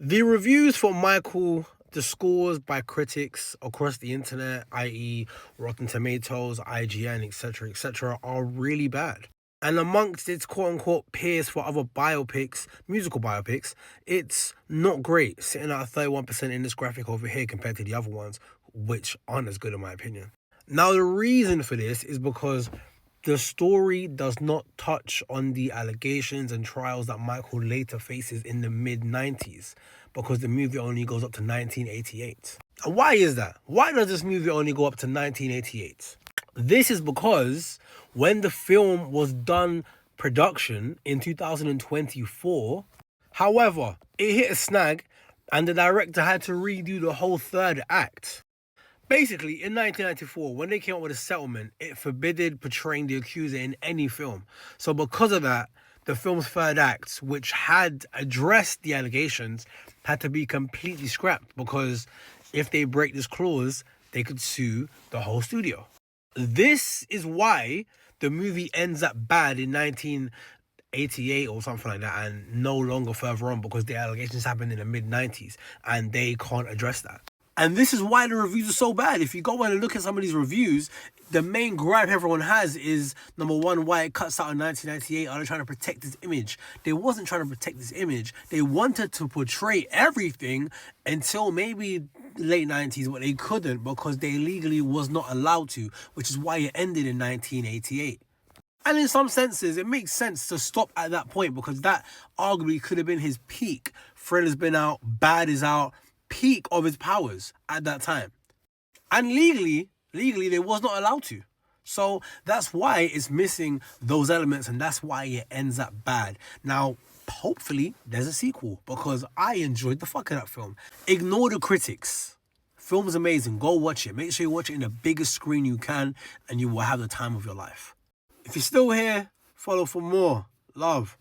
The reviews for Michael, the scores by critics across the internet, i.e., Rotten Tomatoes, IGN, etc., are really bad. And amongst its quote unquote peers for other biopics, musical biopics, it's not great, sitting at 31% in this graphic over here compared to the other ones, which aren't as good in my opinion. Now, the reason for this is because the story does not touch on the allegations and trials that Michael later faces in the mid-90s, because the movie only goes up to 1988. And why is that? Why does this movie only go up to 1988? This is because when the film was done production in 2024, however, it hit a snag and the director had to redo the whole third act. Basically, in 1994, when they came up with a settlement, it forbidded portraying the accuser in any film. So because of that, the film's third act, which had addressed the allegations, had to be completely scrapped, because if they break this clause, they could sue the whole studio. This is why the movie ends up bad in 1988 or something like that, and no longer further on, because the allegations happened in the mid-90s and they can't address that. And this is why the reviews are so bad. If you go and look at some of these reviews, the main gripe everyone has is, number one, why it cuts out in 1998. Are they trying to protect this image? They wasn't trying to protect this image. They wanted to portray everything until maybe late 90s, but they couldn't because they legally was not allowed to, which is why it ended in 1988. And in some senses, it makes sense to stop at that point, because that arguably could have been his peak. Thriller's been out, Bad is out, peak of his powers at that time. And legally they was not allowed to. So that's why it's missing those elements, and that's why it ends up bad. Now, hopefully there's a sequel, because I enjoyed the fuck out of that film. Ignore the critics. Film's amazing. Go watch it. Make sure you watch it in the biggest screen you can, and you will have the time of your life. If you're still here, follow for more. Love.